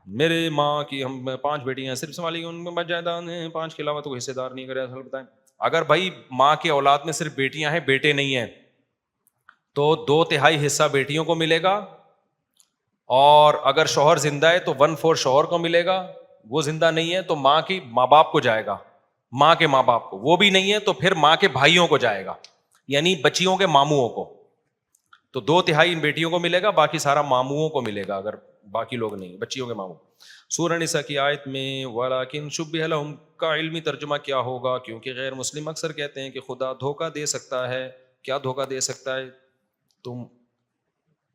میرے ماں کی ہم 5 بیٹیاں ہیں، صرف سنبھالی ان میں بچ جائیداد ہیں، 5 کے علاوہ تو حصے دار نہیں کرے. اصل بتائیں، اگر بھائی ماں کی اولاد میں صرف بیٹیاں ہیں بیٹے نہیں ہیں تو 2/3 حصہ بیٹیوں کو ملے گا، اور اگر شوہر زندہ ہے تو 1/4 شوہر کو ملے گا، وہ زندہ نہیں ہے تو ماں کی ماں باپ کو جائے گا، ماں کے ماں باپ کو، وہ بھی نہیں ہے تو پھر ماں کے بھائیوں کو جائے گا، یعنی بچیوں کے ماموؤں کو. تو 2/3 ان بیٹیوں کو ملے گا، باقی سارا ماموؤں کو ملے گا، اگر باقی لوگ نہیں، بچیوں کے ماموں. سورہ نساء کی آیت میں وَلَٰكِن شُبِّهَ لَهُمْ کا علمی ترجمہ کیا ہوگا؟ کیونکہ غیر مسلم اکثر کہتے ہیں کہ خدا دھوکہ دے سکتا ہے. کیا دھوکہ دے سکتا ہے؟ تم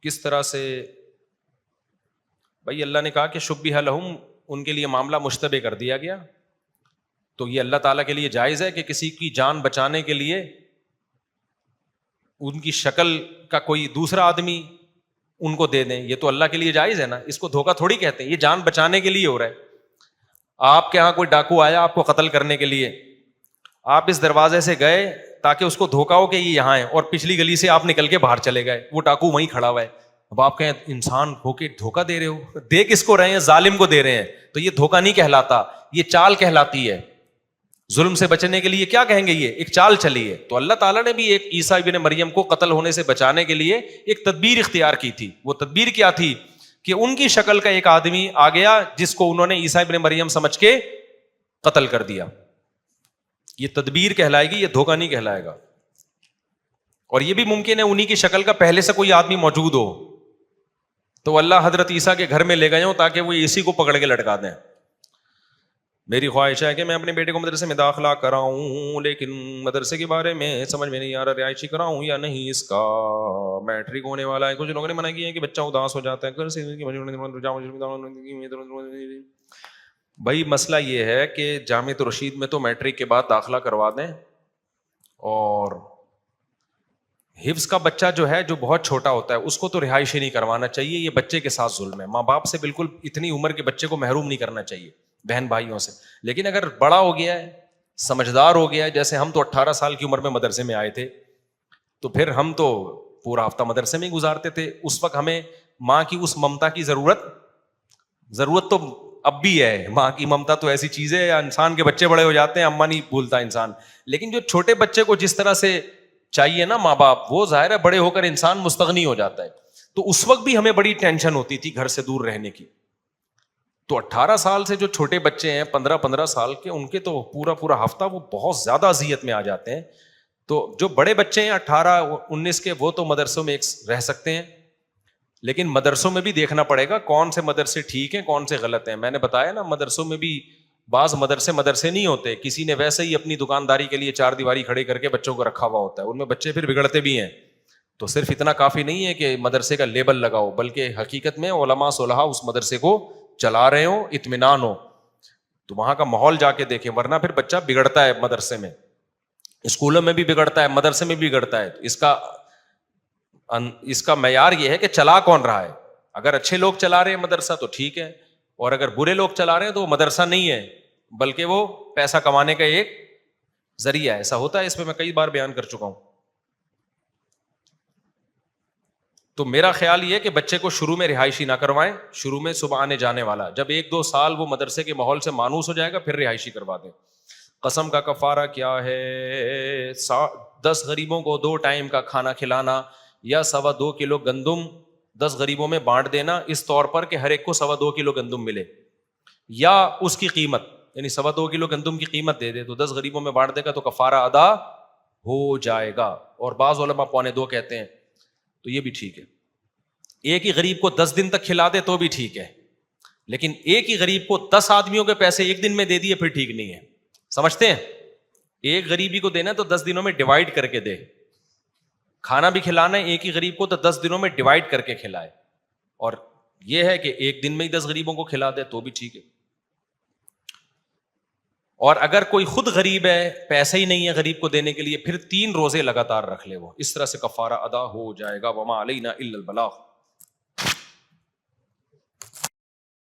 کس طرح سے؟ بھائی اللہ نے کہا کہ شُبِّهَ لَهُمْ، ان کے لیے معاملہ مشتبہ کر دیا گیا. تو یہ اللہ تعالیٰ کے لیے جائز ہے کہ کسی کی جان بچانے کے لیے ان کی شکل کا کوئی دوسرا آدمی ان کو دے دیں؟ یہ تو اللہ کے لیے جائز ہے نا، اس کو دھوکہ تھوڑی کہتے ہیں، یہ جان بچانے کے لیے ہو رہا ہے. آپ کے ہاں کوئی ڈاکو آیا آپ کو قتل کرنے کے لیے، آپ اس دروازے سے گئے تاکہ اس کو دھوکا ہو کہ یہ یہاں ہے، اور پچھلی گلی سے آپ نکل کے باہر چلے گئے، وہ ڈاکو وہیں کھڑا ہوا ہے. اب آپ کہیں انسان ہو کے دھوکا دے رہے ہو، دے کس کو رہے ہیں؟ ظالم کو دے رہے ہیں. تو یہ دھوکا نہیں کہلاتا، یہ چال کہلاتی ہے. ظلم سے بچنے کے لیے کیا کہیں گے؟ یہ ایک چال چلی ہے. تو اللہ تعالیٰ نے بھی ایک عیسیٰ ابن مریم کو قتل ہونے سے بچانے کے لیے ایک تدبیر اختیار کی تھی. وہ تدبیر کیا تھی؟ کہ ان کی شکل کا ایک آدمی آ گیا جس کو انہوں نے عیسیٰ ابن مریم سمجھ کے قتل کر دیا. یہ تدبیر کہلائے گی، یہ دھوکہ نہیں کہلائے گا. اور یہ بھی ممکن ہے انہی کی شکل کا پہلے سے کوئی آدمی موجود ہو تو اللہ حضرت عیسیٰ کے گھر میں لے گئے ہوں تاکہ وہ اسی کو پکڑ کے لٹکا دیں. میری خواہش ہے کہ میں اپنے بیٹے کو مدرسے میں داخلہ کراؤں، لیکن مدرسے کے بارے میں سمجھ میں نہیں آ رہا رہائشی کراؤں یا نہیں. اس کا میٹرک ہونے والا ہے. کچھ لوگوں نے منع کیا ہے کہ بچہ اداس ہو جاتا ہے. بھائی مسئلہ یہ ہے کہ جامعۃ الرشید میں تو میٹرک کے بعد داخلہ کروا دیں، اور حفظ کا بچہ جو ہے جو بہت چھوٹا ہوتا ہے اس کو تو رہائشی نہیں کروانا چاہیے. یہ بچے کے ساتھ ظلم ہے. ماں باپ سے بالکل اتنی عمر کے بچے کو محروم نہیں کرنا چاہیے، بہن بھائیوں سے. لیکن اگر بڑا ہو گیا ہے، سمجھدار ہو گیا ہے، جیسے ہم تو 18 سال کی عمر میں مدرسے میں آئے تھے، تو پھر ہم تو پورا ہفتہ مدرسے میں ہی گزارتے تھے. اس وقت ہمیں ماں کی اس ممتا کی ضرورت تو اب بھی ہے. ماں کی ممتا تو ایسی چیز ہے، انسان کے بچے بڑے ہو جاتے ہیں اما نہیں بھولتا انسان، لیکن جو چھوٹے بچے کو جس طرح سے چاہیے نا ماں باپ، وہ ظاہر ہے بڑے ہو کر انسان مستغنی ہو جاتا ہے. تو اس وقت بھی ہمیں بڑی ٹینشن ہوتی تھی گھر سے دور رہنے کی. تو 18 سال سے جو چھوٹے بچے ہیں 15 سال کے، ان کے تو پورا ہفتہ وہ بہت زیادہ اذیت میں آ جاتے ہیں. تو جو بڑے بچے ہیں 18-19 کے، وہ تو مدرسوں میں رہ سکتے ہیں، لیکن مدرسوں میں بھی دیکھنا پڑے گا کون سے مدرسے ٹھیک ہیں کون سے غلط ہیں. میں نے بتایا نا مدرسوں میں بھی بعض مدرسے نہیں ہوتے، کسی نے ویسے ہی اپنی دکانداری کے لیے 4 دیواری کھڑے کر کے بچوں کو رکھا ہوا ہوتا ہے، ان میں بچے پھر بگڑتے بھی ہیں. تو صرف اتنا کافی نہیں ہے کہ مدرسے کا لیبل لگاؤ، بلکہ حقیقت میں علماء صلحاء اس مدرسے کو چلا رہے ہوں، اطمینان ہو، تو وہاں کا ماحول جا کے دیکھیں. ورنہ پھر بچہ بگڑتا ہے مدرسے میں، اسکولوں میں بھی بگڑتا ہے، مدرسے میں بھی بگڑتا ہے. اس کا معیار یہ ہے کہ چلا کون رہا ہے. اگر اچھے لوگ چلا رہے ہیں مدرسہ تو ٹھیک ہے، اور اگر برے لوگ چلا رہے ہیں تو وہ مدرسہ نہیں ہے بلکہ وہ پیسہ کمانے کا ایک ذریعہ ہے. ایسا ہوتا ہے، اس پہ میں کئی بار بیان کر چکا ہوں. تو میرا خیال یہ کہ بچے کو شروع میں رہائشی نہ کروائیں، شروع میں صبح آنے جانے والا. جب 1-2 سال وہ مدرسے کے ماحول سے مانوس ہو جائے گا پھر رہائشی کروا دیں. قسم کا کفارہ کیا ہے؟ 10 غریبوں کو 2 ٹائم کا کھانا کھلانا، یا 2.25 کلو گندم 10 غریبوں میں بانٹ دینا، اس طور پر کہ ہر ایک کو 2.25 کلو گندم ملے، یا اس کی قیمت، یعنی 2.25 کلو گندم کی قیمت دے دے تو 10 غریبوں میں بانٹ دے گا تو کفارہ ادا ہو جائے گا. اور بعض علماء 2.25 کہتے ہیں، تو یہ بھی ٹھیک ہے. ایک ہی غریب کو 10 دن تک کھلا دے تو بھی ٹھیک ہے، لیکن ایک ہی غریب کو 10 آدمیوں کے پیسے ایک دن میں دے دیے پھر ٹھیک نہیں ہے. سمجھتے ہیں؟ ایک غریبی کو دینا تو 10 دنوں میں ڈیوائڈ کر کے دے. کھانا بھی کھلانا ہے ایک ہی غریب کو تو 10 دنوں میں ڈیوائڈ کر کے کھلائے. اور یہ ہے کہ ایک دن میں ہی 10 غریبوں کو کھلا دے تو بھی ٹھیک ہے. اور اگر کوئی خود غریب ہے، پیسے ہی نہیں ہے غریب کو دینے کے لیے، پھر 3 روزے لگاتار رکھ لے وہ، اس طرح سے کفارہ ادا ہو جائے گا. وما علینا الا البلاغ.